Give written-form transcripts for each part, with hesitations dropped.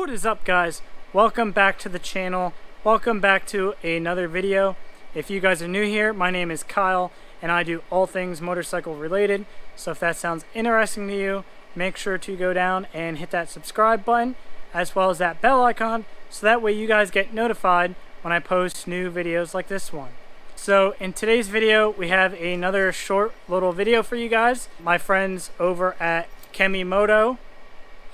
What is up, guys? Welcome back to the channel. Welcome back to another video. If you guys are new here, my name is Kyle and I do all things motorcycle related. So if that sounds interesting to you, make sure to go down and hit that subscribe button as well as that bell icon, so that way you guys get notified when I post new videos like this one. So in today's video, we have another short little video for you guys. My friends over at Kemimoto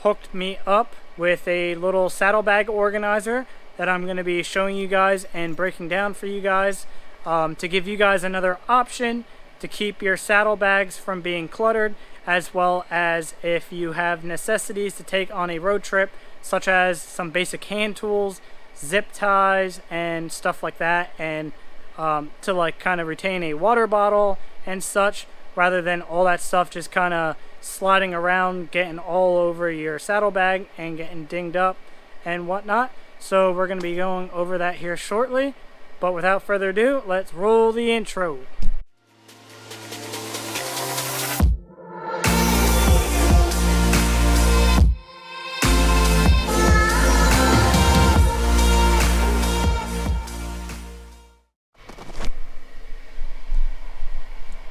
hooked me up with a little saddlebag organizer that I'm going to be showing you guys and breaking down for you guys, to give you guys another option to keep your saddlebags from being cluttered, as well as if you have necessities to take on a road trip, such as some basic hand tools, zip ties and stuff like that, and to like kind of retain a water bottle and such, rather than all that stuff just kind of sliding around, getting all over your saddlebag and getting dinged up and whatnot. So we're going to be going over that here shortly, but without further ado, let's roll the intro.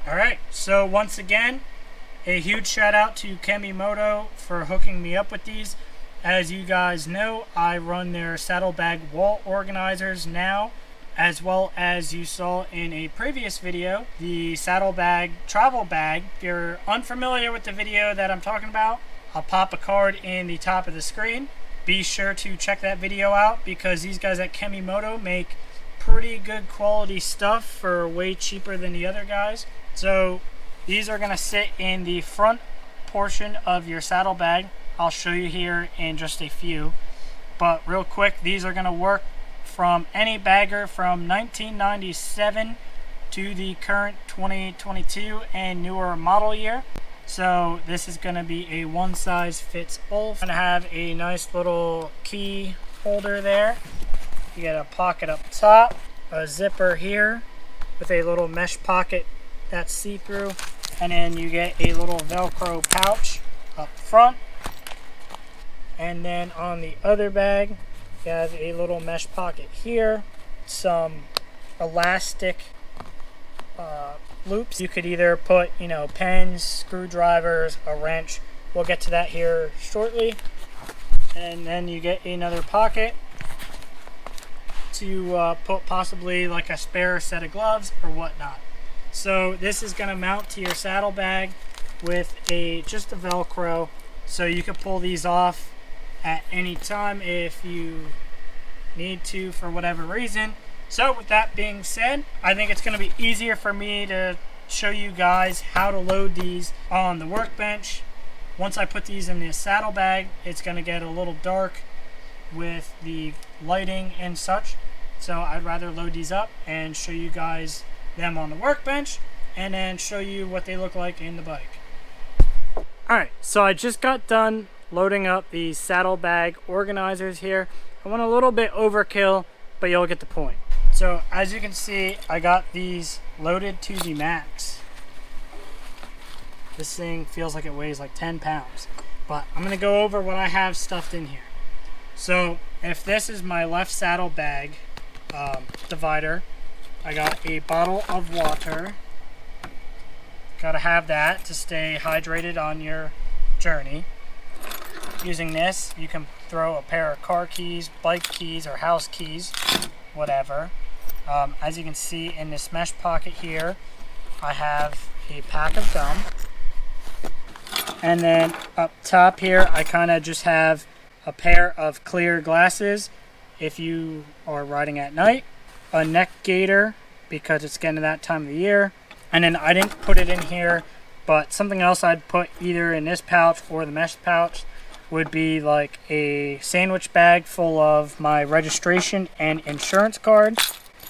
Alright, so once again, a huge shout out to Kemimoto for hooking me up with these. As you guys know, I run their saddlebag wall organizers now, as well as you saw in a previous video, the saddlebag travel bag. If you're unfamiliar with the video that I'm talking about, I'll pop a card in the top of the screen. Be sure to check that video out, because these guys at Kemimoto make pretty good quality stuff for way cheaper than the other guys. So these are going to sit in the front portion of your saddlebag. I'll show you here in just a few, but real quick, these are going to work from any bagger from 1997 to the current 2022 and newer model year. So this is going to be a one size fits all. Going to have a nice little key holder there. You got a pocket up top, a zipper here with a little mesh pocket that's see-through, and then you get a little Velcro pouch up front. And then on the other bag, you have a little mesh pocket here, some elastic loops. You could either put, pens, screwdrivers, a wrench. We'll get to that here shortly. And then you get another pocket to put possibly like a spare set of gloves or whatnot. So this is going to mount to your saddlebag with just a Velcro, so you can pull these off at any time if you need to for whatever reason. So with that being said, I think it's going to be easier for me to show you guys how to load these on the workbench. Once I put these in the saddlebag, it's going to get a little dark with the lighting and such. So I'd rather load these up and show you guys them on the workbench, and then show you what they look like in the bike. Alright, so I just got done loading up these saddlebag organizers here. I went a little bit overkill, but you'll get the point. So as you can see, I got these loaded to the max. This thing feels like it weighs like 10 pounds, but I'm going to go over what I have stuffed in here. So if this is my left saddlebag divider, I got a bottle of water. Gotta have that to stay hydrated on your journey. Using this, you can throw a pair of car keys, bike keys, or house keys, whatever. As you can see in this mesh pocket here, I have a pack of gum. And then up top here, I kind of just have a pair of clear glasses if you are riding at night. A neck gaiter, because it's getting to that time of the year. And then I didn't put it in here, but something else I'd put either in this pouch or the mesh pouch would be like a sandwich bag full of my registration and insurance card.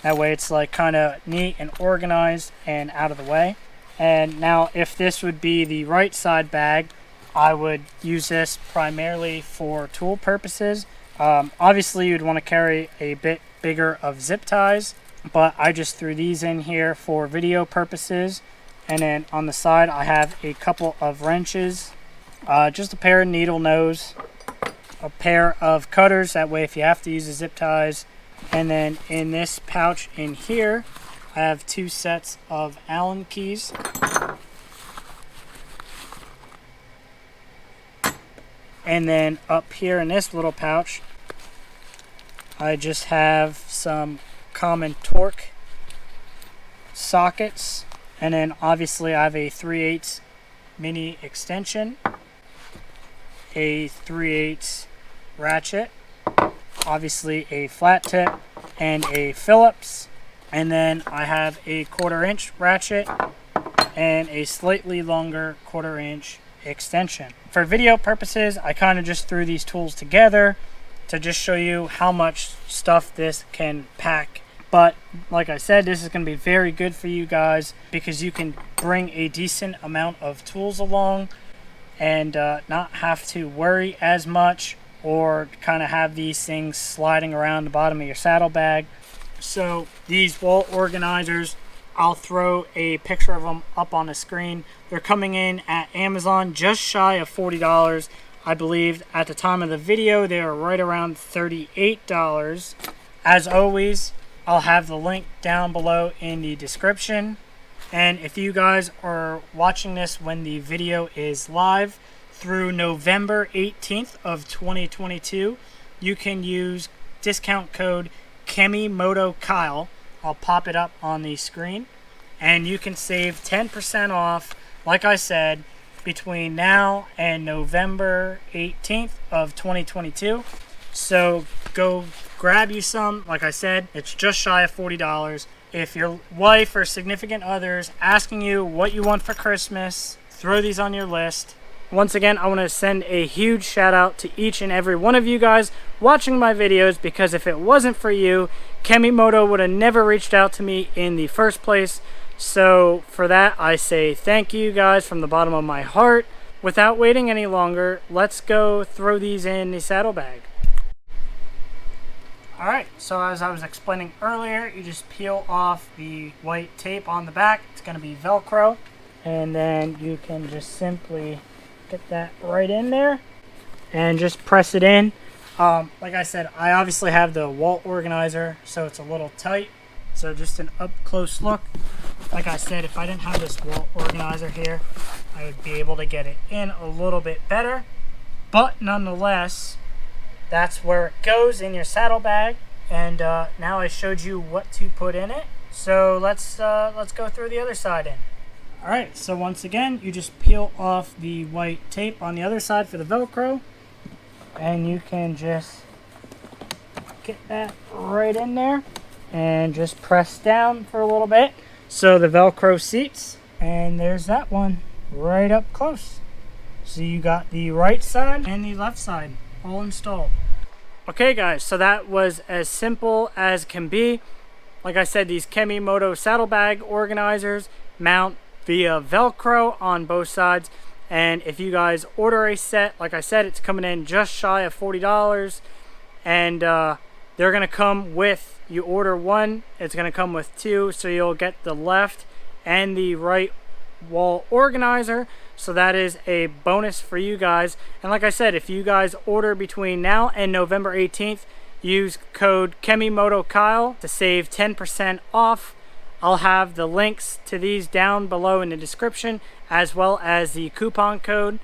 That way it's like kind of neat and organized and out of the way. And now if this would be the right side bag, I would use this primarily for tool purposes. Obviously you'd want to carry a bit bigger of zip ties, but I just threw these in here for video purposes. And then on the side I have a couple of wrenches, just a pair of needle nose, a pair of cutters, that way if you have to use the zip ties. And then in this pouch in here, I have 2 sets of Allen keys. And then up here in this little pouch, I just have some common torque sockets. And then obviously I have a 3/8 mini extension, a 3/8 ratchet, obviously a flat tip, and a Phillips. And then I have a 1/4 inch ratchet and a slightly longer 1/4 inch extension. For video purposes, I kind of just threw these tools together to just show you how much stuff this can pack. But like I said, this is going to be very good for you guys because you can bring a decent amount of tools along and not have to worry as much or kind of have these things sliding around the bottom of your saddlebag. So these wall organizers, I'll throw a picture of them up on the screen. They're coming in at Amazon just shy of $40. I believe at the time of the video they are right around $38. As always, I'll have the link down below in the description. And if you guys are watching this when the video is live, through November 18th of 2022, you can use discount code Kemimoto Kyle. I'll pop it up on the screen. And you can save 10% off, like I said, between now and November 18th of 2022. So go grab you some. Like I said, it's just shy of $40. If your wife or significant others asking you what you want for Christmas, throw these on your list. Once again, I want to send a huge shout out to each and every one of you guys watching my videos, because if it wasn't for you, Kemimoto would have never reached out to me in the first place. So for that, I say thank you guys from the bottom of my heart. Without waiting any longer, let's go throw these in the saddlebag. Alright, so as I was explaining earlier, you just peel off the white tape on the back. It's going to be Velcro. And then you can just simply get that right in there and just press it in. Like I said, I obviously have the wall organizer, so it's a little tight. So just an up close look. Like I said, if I didn't have this wall organizer here, I would be able to get it in a little bit better. But nonetheless, that's where it goes in your saddlebag. And now I showed you what to put in it. So let's go through the other side in. Alright, so once again, you just peel off the white tape on the other side for the Velcro. And you can just get that right in there and just press down for a little bit so the Velcro seats. And there's that one right up close. So you got the right side and the left side all installed. Okay guys, so that was as simple as can be. Like I said, these Kemimoto saddlebag organizers mount via Velcro on both sides. And if you guys order a set, like I said, it's coming in just shy of $40. And they're going to come with, you order one, it's going to come with 2. So you'll get the left and the right wall organizer. So that is a bonus for you guys. And like I said, if you guys order between now and November 18th, use code Kemimoto Kyle to save 10% off. I'll have the links to these down below in the description, as well as the coupon code.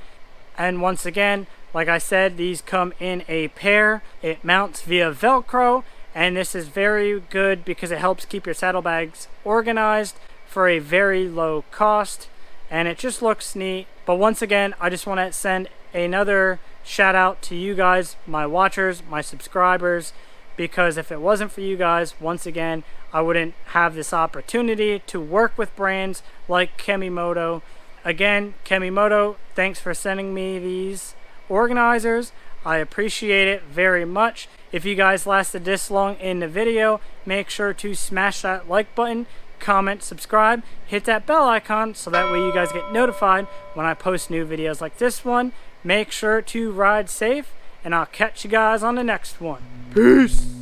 And once again, like I said, these come in a pair. It mounts via Velcro, and this is very good because it helps keep your saddlebags organized for a very low cost, and it just looks neat. But once again, I just want to send another shout out to you guys, my watchers, my subscribers, because if it wasn't for you guys, once again, I wouldn't have this opportunity to work with brands like Kemimoto. Again, Kemimoto, thanks for sending me these organizers. I appreciate it very much. If you guys lasted this long in the video, make sure to smash that like button, comment, subscribe, hit that bell icon so that way you guys get notified when I post new videos like this one. Make sure to ride safe, and I'll catch you guys on the next one. Peace!